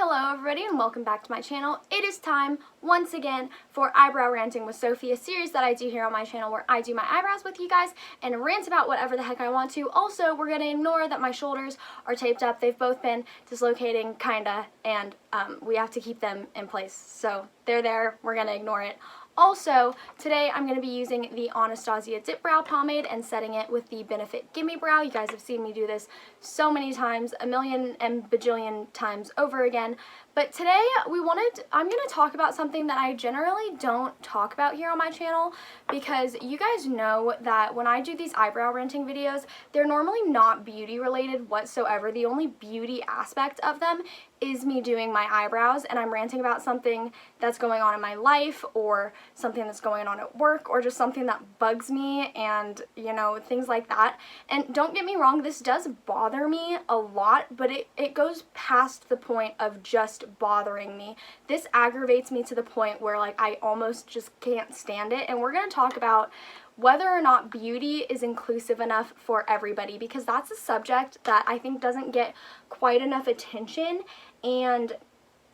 Hello everybody and welcome back to my channel. It is time once again for Eyebrow Ranting with Sophie, a series that I do here on my channel where I do my eyebrows with you guys and rant about whatever the heck I want to. Also, we're going to ignore that my shoulders are taped up. They've both been dislocating kinda, and we have to keep them in place. So they're there, we're going to ignore it. Also, today I'm going to be using the Anastasia Dip Brow Pomade and setting it with the Benefit Gimme Brow. You guys have seen me do this so many times, a million and bajillion times over again. But today I'm going to talk about something that I generally don't talk about here on my channel, because you guys know that when I do these eyebrow ranting videos, they're normally not beauty related whatsoever. The only beauty aspect of them is me doing my eyebrows, and I'm ranting about something that's going on in my life or something that's going on at work or just something that bugs me and, you know, things like that. And don't get me wrong, this does bother me a lot, but it goes past the point of just bothering me. This aggravates me to the point where, like, I almost just can't stand it. And we're going to talk about whether or not beauty is inclusive enough for everybody, because that's a subject that I think doesn't get quite enough attention. And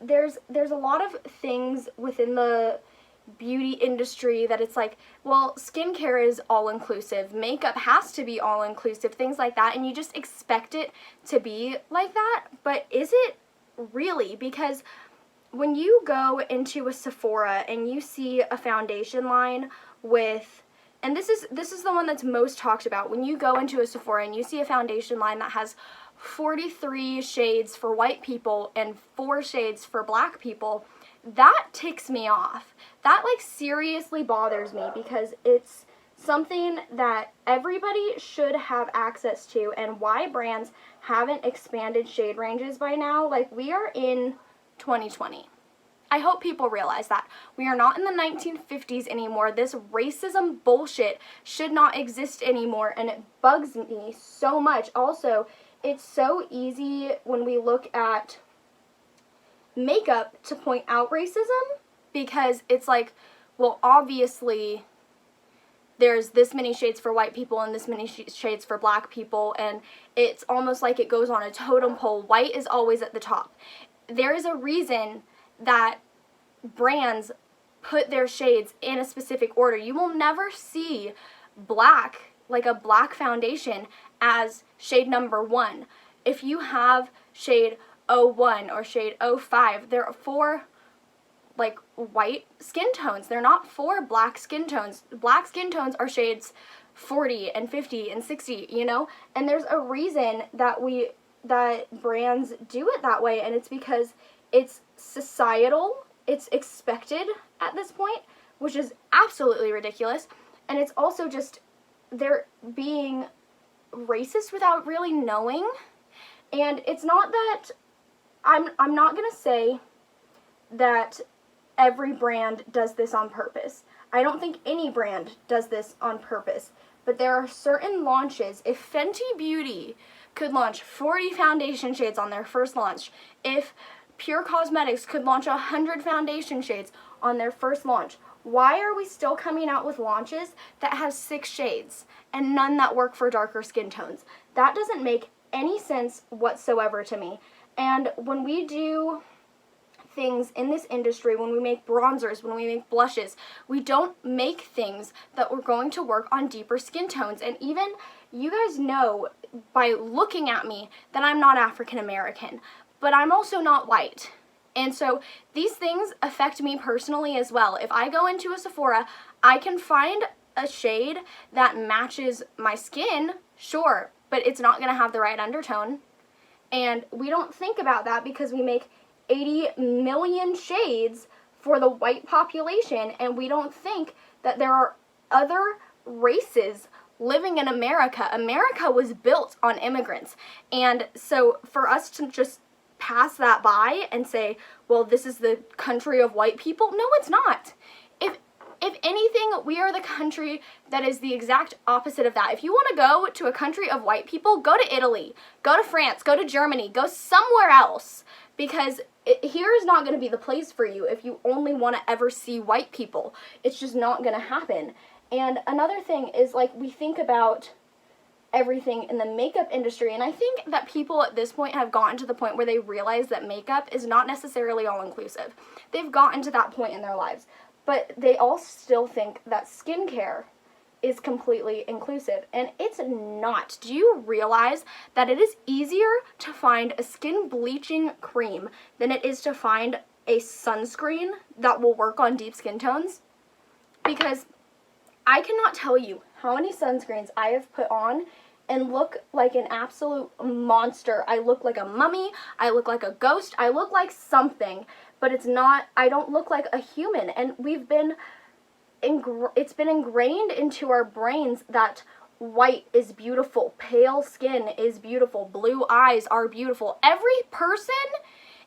there's a lot of things within the beauty industry that it's like, well, skincare is all-inclusive, makeup has to be all-inclusive, things like that, and you just expect it to be like that. But is it really? Because when you go into a Sephora and you see a foundation line with, and this is the one that's most talked about, when you go into a Sephora and you see a foundation line that has 43 shades for white people and 4 shades for black people, that ticks me off. That, like, seriously bothers me, because it's something that everybody should have access to. And why brands haven't expanded shade ranges by now? Like, we are in 2020. I hope people realize that. We are not in the 1950s anymore. This racism bullshit should not exist anymore, and it bugs me so much. Also, it's so easy when we look at makeup to point out racism, because it's like, well, obviously there's this many shades for white people and this many shades for black people, and it's almost like it goes on a totem pole. White is always at the top. There is a reason that brands put their shades in a specific order. You will never see black, like a black foundation, as shade number 1. If you have shade 01 or shade 05, they're for, like, white skin tones. They're not for black skin tones. Black skin tones are shades 40 and 50 and 60, you know? And there's a reason that brands do it that way, and it's because it's societal, it's expected at this point, which is absolutely ridiculous. And it's also just, they're being racist without really knowing. And it's not that, I'm not going to say that every brand does this on purpose. I don't think any brand does this on purpose. But there are certain launches. If Fenty Beauty could launch 40 foundation shades on their first launch, if Pure Cosmetics could launch 100 foundation shades on their first launch, why are we still coming out with launches that have 6 shades and none that work for darker skin tones? That doesn't make any sense whatsoever to me. And when we do things in this industry, when we make bronzers, when we make blushes, we don't make things that we're going to work on deeper skin tones. And even, you guys know by looking at me that I'm not African American, but I'm also not white. And so these things affect me personally as well. If I go into a Sephora, I can find a shade that matches my skin, sure, but it's not going to have the right undertone. And we don't think about that because we make 80 million shades for the white population, and we don't think that there are other races living in America. America was built on immigrants. And so for us to just pass that by and say, well, this is the country of white people, no, it's not. If anything, we are the country that is the exact opposite of that. If you want to go to a country of white people, go to Italy, go to France, go to Germany, go somewhere else, because here is not going to be the place for you if you only want to ever see white people. It's just not going to happen. And another thing is, like, we think about everything in the makeup industry. And I think that people at this point have gotten to the point where they realize that makeup is not necessarily all-inclusive. They've gotten to that point in their lives. But they all still think that skincare is completely inclusive, and it's not. Do you realize that it is easier to find a skin bleaching cream than it is to find a sunscreen that will work on deep skin tones? Because I cannot tell you how many sunscreens I have put on and look like an absolute monster. I look like a mummy, I look like a ghost, I look like something, but it's not, I don't look like a human. And it's been ingrained into our brains that white is beautiful, pale skin is beautiful, blue eyes are beautiful. Every person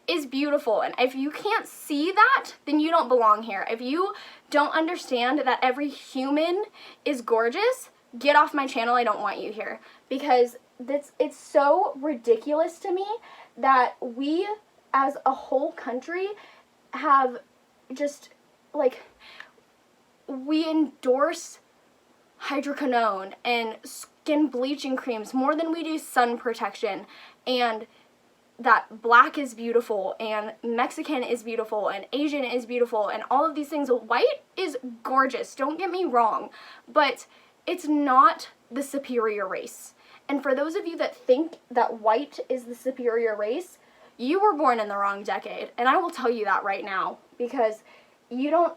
is beautiful, and if you can't see that, then you don't belong here. If you don't understand that every human is gorgeous, get off my channel. I don't want you here, because it's so ridiculous to me that we as a whole country have just, like, we endorse hydroquinone and skin bleaching creams more than we do sun protection, and that black is beautiful and Mexican is beautiful and Asian is beautiful and all of these things. White is gorgeous, don't get me wrong, but it's not the superior race. And for those of you that think that white is the superior race, you were born in the wrong decade, and I will tell you that right now, because you don't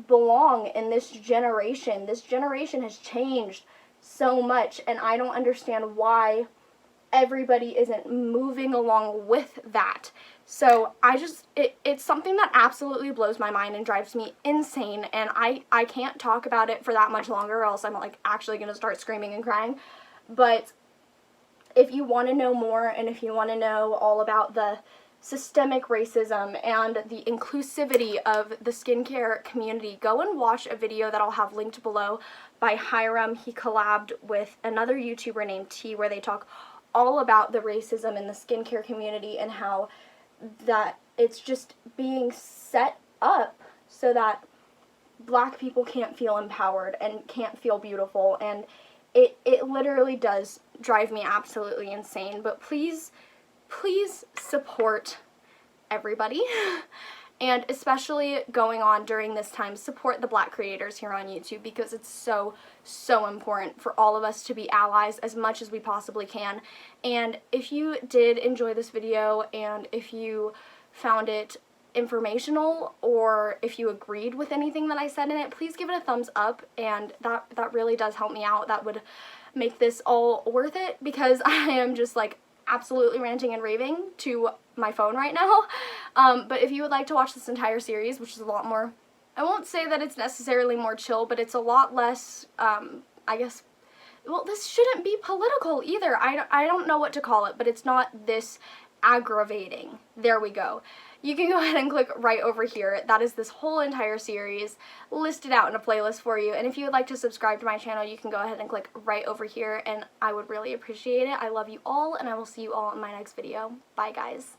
belong in this generation. This generation has changed so much, and I don't understand why everybody isn't moving along with that. So it's something that absolutely blows my mind and drives me insane, and I can't talk about it for that much longer, or else I'm like actually gonna start screaming and crying. But if you want to know more, and if you want to know all about the systemic racism and the inclusivity of the skincare community, go and watch a video that I'll have linked below by Hyram. He collabed with another YouTuber named T, where they talk all about the racism in the skincare community and how that it's just being set up so that black people can't feel empowered and can't feel beautiful, and it literally does drive me absolutely insane. But please support everybody, and especially going on during this time, support the black creators here on YouTube, because it's so important for all of us to be allies as much as we possibly can. And if you did enjoy this video, and if you found it informational, or if you agreed with anything that I said in it, please give it a thumbs up, and that really does help me out. That would make this all worth it, because I am just like absolutely ranting and raving to my phone right now. But if you would like to watch this entire series, which is a lot more, I won't say that it's necessarily more chill, but it's a lot less, I guess, well, this shouldn't be political either. I don't know what to call it, but it's not this aggravating. There we go. You can go ahead and click right over here. That is this whole entire series listed out in a playlist for you. And if you would like to subscribe to my channel, you can go ahead and click right over here, and I would really appreciate it. I love you all, and I will see you all in my next video. Bye, guys.